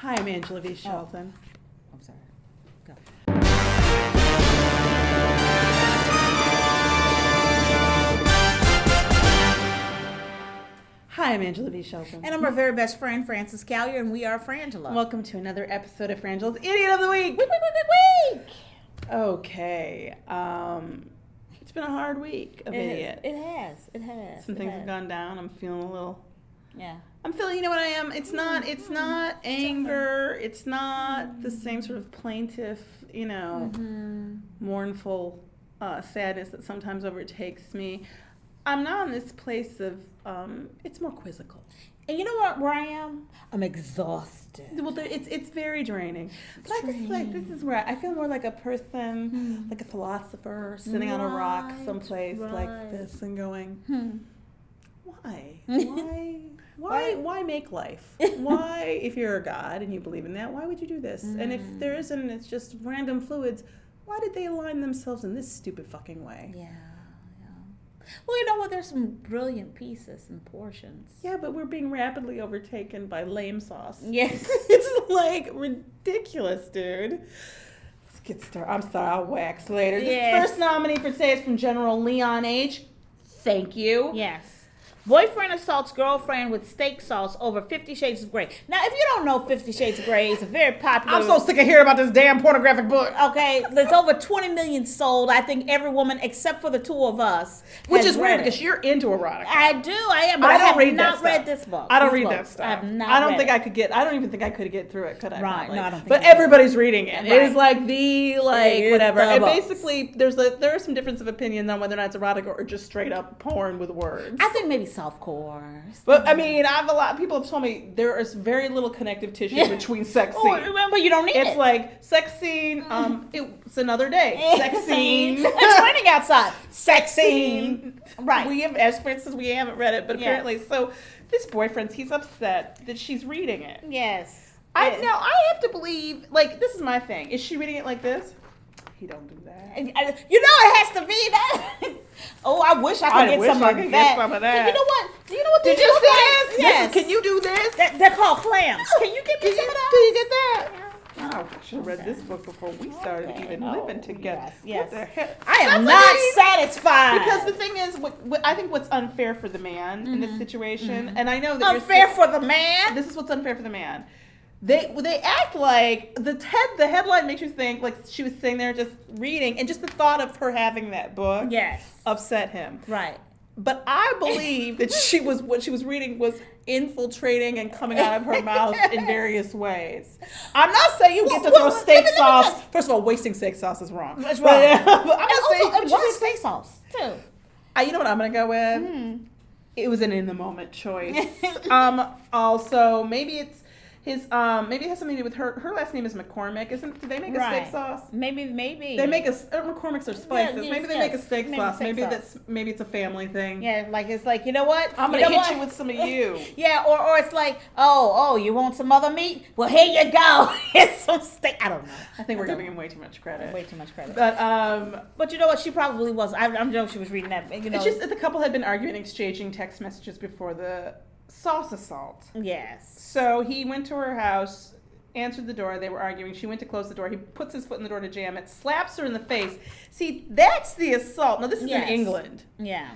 Hi, I'm Angela V. Shelton. I'm sorry. Go. Hi, I'm Angela V. Shelton. And I'm our very best friend, Frances Callier, and we are Frangela. Welcome to another episode of Frangela's Idiot of the Week. Week. Okay. It's been a hard week of idiot. It has. Some things have gone down. I'm feeling a little... Yeah. I'm feeling, you know what I am? It's not anger. It's not the same sort of plaintive, mournful sadness that sometimes overtakes me. I'm now in this place of, it's more quizzical. And you know what? Where I am, I'm exhausted. Well, it's very draining. But I just feel like this is where I feel more like a person, like a philosopher, sitting on a rock someplace like this and going, why make life? Why, if you're a god and you believe in that, why would you do this? And if there isn't, it's just random fluids, why did they align themselves in this stupid fucking way? Yeah. Well, you know what? There's some brilliant pieces and portions. Yeah, but we're being rapidly overtaken by lame sauce. Yes. It's like ridiculous, dude. Let's get started. I'm sorry, I'll wax later. Yes. The first nominee for today is from General Leon H. Thank you. Yes. Boyfriend assaults girlfriend with steak sauce over 50 Shades of Grey. Now, if you don't know 50 Shades of Grey, it's a very popular... I'm so sick of hearing about this damn pornographic book. Okay, there's over 20 million sold. I think every woman, except for the two of us, Which has is weird read because it. you're into erotica. I do, I am, but I I don't have read that not stuff. read this book. I don't These read that books. stuff. I have not I don't read think it. I could get. I don't even think I could get through it. Could I? Right, Probably? no, I don't think But so. everybody's reading it. Right. It is like the whatever. the And books. basically, there are some difference of opinion on whether or not it's erotica or just straight up porn with words. I think maybe softcore. But I mean, people have told me there is very little connective tissue between sex Oh, scenes. remember, you don't need it. It's like sex scene. It's another day. Sex scene. It's raining outside. Sex scene. Right. We have, as for instance, we haven't read it, but Yes. apparently, so this boyfriend, he's upset that she's reading it. Yes. I have to believe, like, this is my thing. Is she reading it like this? He don't do that. You know it has to be that. Oh, I wish I could get some of that. You know what? Do you know what? Did you see this? Yes. Can you do this? They're called clams. Can you get me some of that? Do you get that? Oh, I should have read this book before we started even living together. Yes. What the heck? I am That's not what satisfied. Because the thing is, I think what's unfair for the man in this situation, and I know that unfair for the man. this is what's unfair for the man. They act like the headline makes you think like she was sitting there just reading, and just the thought of her having that book upset him. Right. But I believe that what she was reading was infiltrating and coming out of her mouth in various ways. I'm not saying you get to throw steak sauce. First of all, wasting steak sauce is wrong. It's wrong. But I'm just saying. It was steak sauce too. You know what I'm gonna go with? It was an in the moment choice. Also, maybe it's his. Maybe it has something to do with her. Her last name is McCormick. Do they make a steak sauce? Maybe. They make McCormick's are spices. Yeah, maybe they make a steak sauce. Maybe it's a family thing. Yeah, like it's like, you know what? I'm gonna hit you with some of you. Yeah, or it's like, oh, you want some other meat? Well, here you go. It's some steak. I don't know. I think we're giving him way too much credit. Way too much credit. But you know what? She probably was. I'm sure she was reading that. You know, it's just that the couple had been arguing, exchanging text messages before the sauce assault. Yes. So he went to her house, answered the door. They were arguing. She went to close the door. He puts his foot in the door to jam it, slaps her in the face. See, that's the assault. Now, this is in England. Yeah.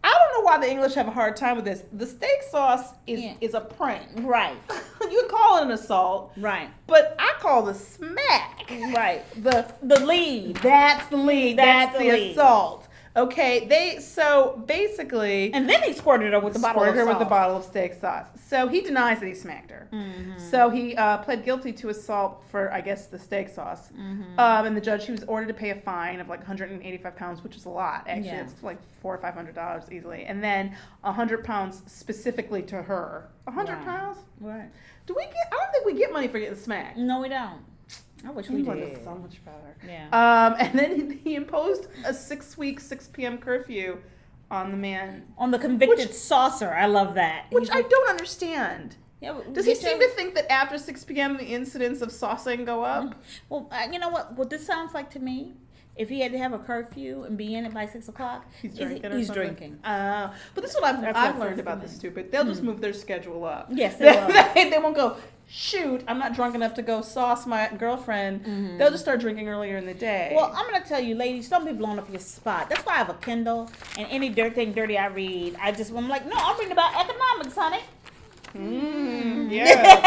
I don't know why the English have a hard time with this. The steak sauce is a prank. Right. You would call it an assault. Right. But I call the smack. Right. The lead. That's the lead. That's the lead. assault. Okay, so basically... And then he squirted her with the bottle of sauce. with the bottle of steak sauce. So he denies that he smacked her. Mm-hmm. So he pled guilty to assault for, I guess, the steak sauce. Mm-hmm. And the judge, he was ordered to pay a fine of like 185 pounds, which is a lot. Actually, it's like $400 or $500 easily. And then 100 pounds specifically to her. 100 pounds? Right. I don't think we get money for getting smacked. No, we don't. I wish we England did. is so much better. Yeah. And then he imposed a 6-week, 6 p.m. curfew on the man. On the convicted saucer. I love that. Which I don't understand. Yeah, Does he seem to think that after 6 p.m. the incidence of saucing go up? Well, you know what this sounds like to me? If he had to have a curfew and be in it by 6 o'clock, he's drinking. He's drinking. But this is what I've learned about this stupid. They'll just move their schedule up. Yes, they will. They won't go shoot, I'm not drunk enough to go sauce my girlfriend, they'll just start drinking earlier in the day. Well, I'm going to tell you, ladies, don't be blown up your spot. That's why I have a Kindle, and any dirty I read, I'm like, no, I'm reading about economics, honey. Yes.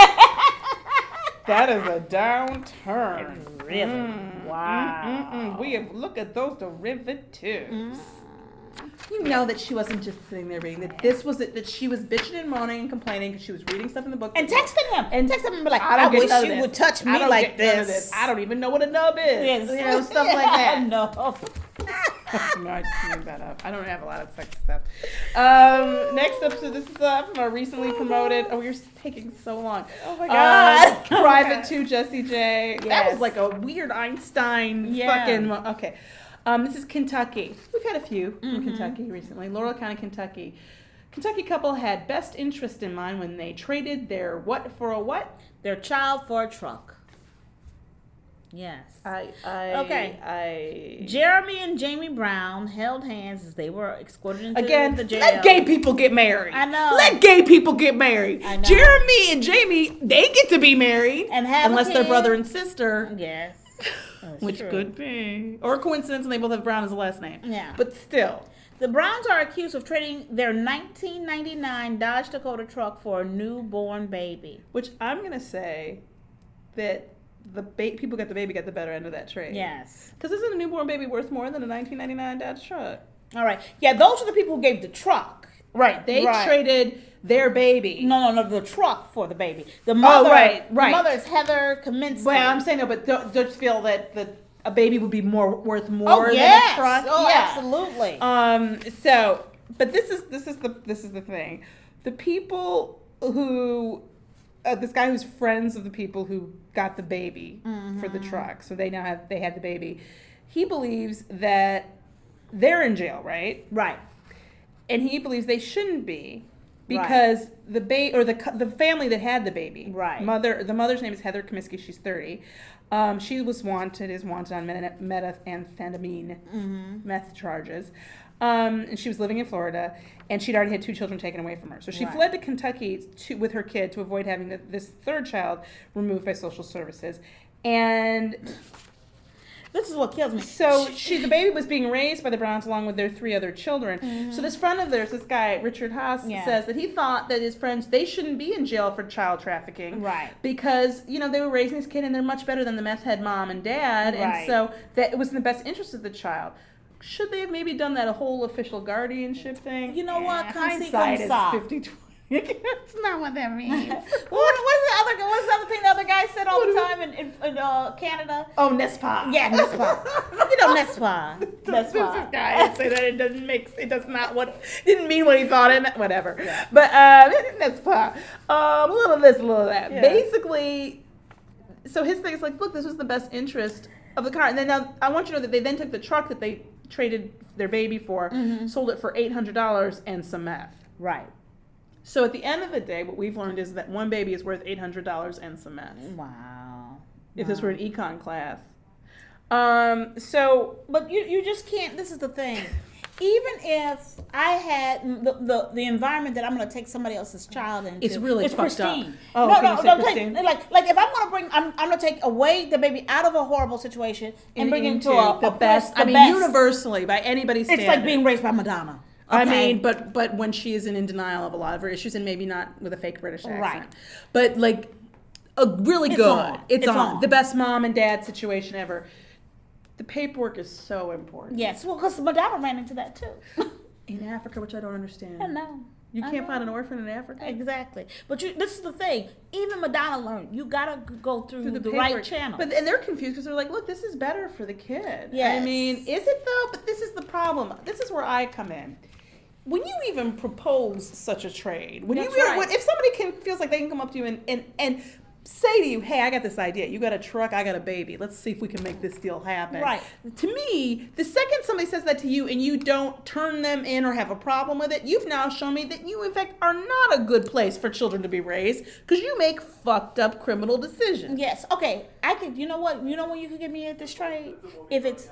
That is a downturn. Really? Wow. We have look at those derivatives. You know that she wasn't just sitting there reading. That this was it. That she was bitching and moaning and complaining because she was reading stuff in the book And texting him. And be like, I wish you would touch me like this. I don't even know what a nub is. Yes. You know, stuff like that. No. No, I just made that up. I don't have a lot of sex stuff. Next up, so this is from our recently promoted. Oh, you're taking so long. Oh my God. Private 2 Jessie J. Yes. That was like a weird Einstein fucking. Okay. This is Kentucky. We've had a few from Kentucky recently. Laurel County, Kentucky. Kentucky couple had best interest in mind when they traded their what for a what? Their child for a truck. Yes. Jeremy and Jamie Brown held hands as they were escorted into the jail. Let gay people get married. I know. Let gay people get married. I know. Jeremy and Jamie, they get to be married. And have unless they're brother and sister. Yes. Which could be. Or a coincidence and they both have Brown as a last name. Yeah. But still. The Browns are accused of trading their 1999 Dodge Dakota truck for a newborn baby. Which I'm going to say that the people got the better end of that trade. Yes. Because isn't a newborn baby worth more than a 1999 Dodge truck? All right. Yeah, those are the people who gave the truck. Right. They traded their baby. No, the truck for the baby. The mother, right. The mother is Heather Kaminsky. Well, I'm saying no, but don't you feel that a baby would be worth more than a truck? Oh, yeah. Absolutely. So, but this is the thing. The people who this guy who's friends of the people who got the baby for the truck, so they had the baby. He believes that they're in jail, right? Right. And he believes they shouldn't be because the the family that had the baby, right? The mother's name is Heather Kaminsky. She's 30. She is wanted on methamphetamine meth charges. And she was living in Florida, and she'd already had 2 children taken away from her. So she fled to Kentucky with her kid to avoid having this third child removed by social services. And this is what kills me. So the baby was being raised by the Browns along with their 3 other children. So this friend of theirs, this guy, Richard Haas, says that he thought that his friends, they shouldn't be in jail for child trafficking. Right. Because, they were raising this kid and they're much better than the meth head mom and dad. Right. And so that it was in the best interest of the child. Should they have maybe done that whole official guardianship thing? You know what? Hindsight is 50-20. That's not what that means. What's the other thing the other guy said all the time in Canada? Oh, NESPA. Yeah, NESPA. NESPA. This guy say that didn't mean what he thought it meant. Whatever. Yeah. But NESPA. A little of this, a little of that. Yeah. Basically, so his thing is like, look, this was the best interest of the car. And then now I want you to know that they then took the truck that they traded their baby for, sold it for $800 and some meth. Right. So at the end of the day, what we've learned is that one baby is worth $800 and some meth. Wow. If this were an econ class. But you just can't, this is the thing. Even if I had the environment that I'm going to take somebody else's child into, it's really pristine. Oh, no, pristine. Like if I'm going to I'm going to take away the baby out of a horrible situation and bring him to the best. Universally by anybody's standard. It's like being raised by Madonna. Okay. But when she isn't in denial of a lot of her issues, and maybe not with a fake British accent, right? But like a really good, it's on the best mom and dad situation ever. The paperwork is so important. Yes, well, because Madonna ran into that too. In Africa, which I don't understand. I know. You can't find an orphan in Africa? Exactly. But this is the thing. Even Madonna learned. You got to go through the right channel. And they're confused because they're like, look, this is better for the kid. Yes. I mean, is it though? But this is the problem. This is where I come in. When you even propose such a trade, if somebody feels like they can come up to you and say to you, hey, I got this idea. You got a truck, I got a baby. Let's see if we can make this deal happen. Right. To me, the second somebody says that to you and you don't turn them in or have a problem with it, you've now shown me that you, in fact, are not a good place for children to be raised because you make fucked up criminal decisions. Yes. Okay. I could, you know what? You know when you could get me at this trade? If it's...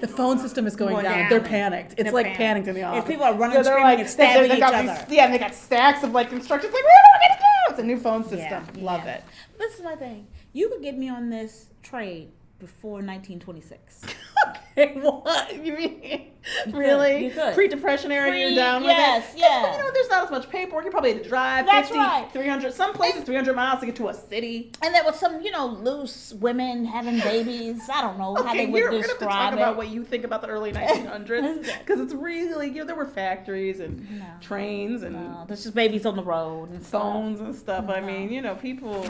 The phone system is going down. They're panicked. It's like panicked in the office. If people are running, screaming, and stabbing each other. And they got stacks of like instructions. Like, we're the new phone system. Yeah, Love yeah. it. This is my thing. You could get me on this trade before 1926. Okay, what? You mean, really? You could. Pre-Depression era, you're down with yes, it? yeah. You know, there's not as much paperwork. You probably had to drive That's 50, right. 300, some places 300 miles to get to a city. And there was some, loose women having babies. I don't know how they would we're going to describe talk it. about what you think about the early 1900s. Because it's really, there were factories and trains and there's just babies on the road and phones and stuff. I mean, people,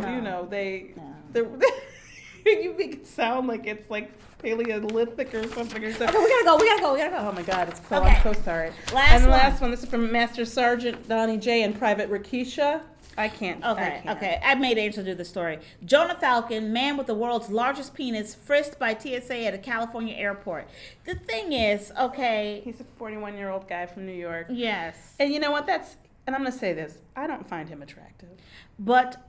they you make it sound like it's like Paleolithic or something. Okay, we gotta go. Oh my God, it's so, Okay. I'm so sorry. Last last one, this is from Master Sergeant Donnie J and Private Rakisha. I can't. Okay. I made Angel do the story. Jonah Falcon, man with the world's largest penis, frisked by TSA at a California airport. The thing is, He's a 41-year-old guy from New York. yes. And you know what? And I'm going to say this. I don't find him attractive. But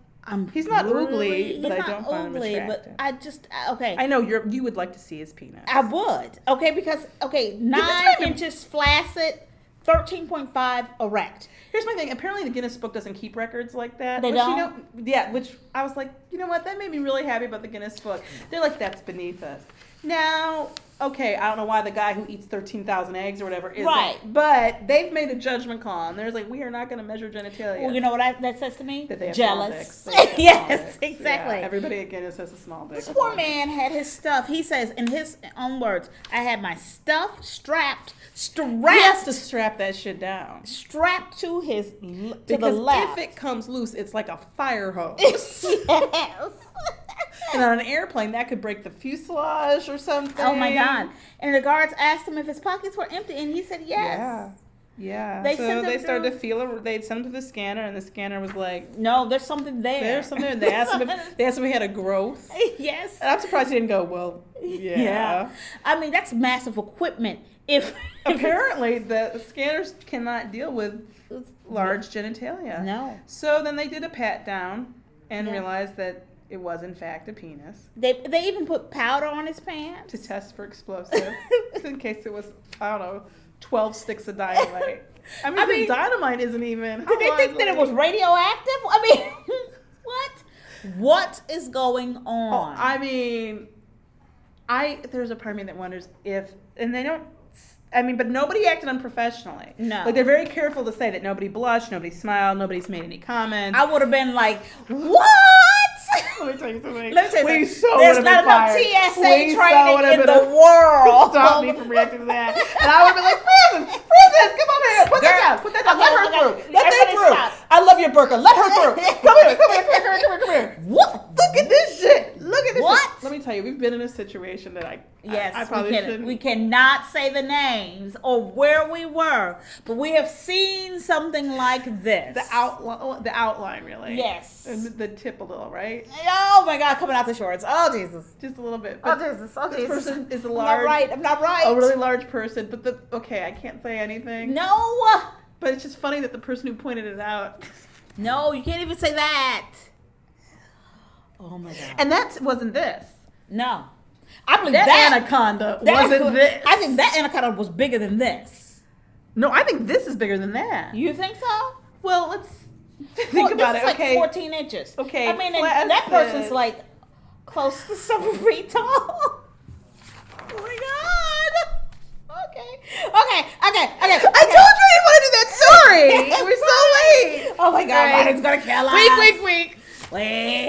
He's not oogly, but I he's don't not find him oogly, attractive. but I just, okay. I know you would like to see his penis. I would. Okay, because, 9 inches flaccid, 13.5 erect. Here's my thing. Apparently, the Guinness Book doesn't keep records like that. They which, don't? Which I was like, you know what? That made me really happy about the Guinness Book. They're like, that's beneath us. Now, okay, I don't know why the guy who eats 13,000 eggs or whatever isn't. Right. But they've made a judgment call, and they're like, we are not going to measure genitalia. Well, you know what that says to me? That they have jealous. small dicks. Yes, exactly. Yeah, everybody at Guinness has a small dick. This poor man had his stuff. He says, in his own words, I had my stuff strapped He has to strap that shit down. strapped to his to Because the left. if it comes loose, it's like a fire hose. Yes. And on an airplane, that could break the fuselage or something. Oh my God! And the guards asked him if his pockets were empty, and he said yes. Yeah. They So sent they him started to through- feel it. They'd send him to the scanner, and the scanner was like, No, there's something there. "There's something." They asked him if he had a growth. Yes. And I'm surprised he didn't go. Well, yeah. I mean, that's massive equipment. If Apparently, the scanners cannot deal with large genitalia. No. So then they did a pat down and Yeah. realized that it was in fact a penis they even put powder on his pants. to test for explosive, in case it was 12 sticks of dynamite. I mean, dynamite isn't even. Did they think that it was radioactive? I mean, what? What is going on? I mean, there's a part of me that wonders if, and they don't. But nobody acted unprofessionally. No. Like, they're very careful to say that nobody blushed, nobody smiled, nobody's made any comments. I would have been like, what? Let me tell you something. Let me tell you We something. so There's would've not been enough fired. TSA We so training would've in been the world. Stop me from reacting to that. And I would have been like, Francis, come on here. Put that down. Put that down. Let her through. Let her Everybody through. stop. I love your burqa. Let her through. Come here. What? Look at this shit. Look at this What? shit. Let me tell you, we've been in a situation that I Yes, probably shouldn't. we cannot say the names or where we were, but we have seen something like this. The outline, really. Yes. And the tip a little, right? Oh my God, coming out the shorts. Oh Jesus. Just a little bit. Oh But Jesus. Oh this Jesus. person is a I'm large. not right. A really large person, but I can't say anything. No. But it's just funny that the person who pointed it out. No, you can't even say that. Oh my God. And that wasn't this. No. I believe That anaconda wasn't this. I think that anaconda was bigger than this. No, I think this is bigger than that. You think so? Well, let's think about this it. is Okay. like 14 inches. Okay, I mean, and flaccid. that person's like close to 7 feet tall. Oh my God. Okay. I told you I didn't want to do that story. We're so late. Oh my God, All right. Biden's gonna kill us. Week. Wait.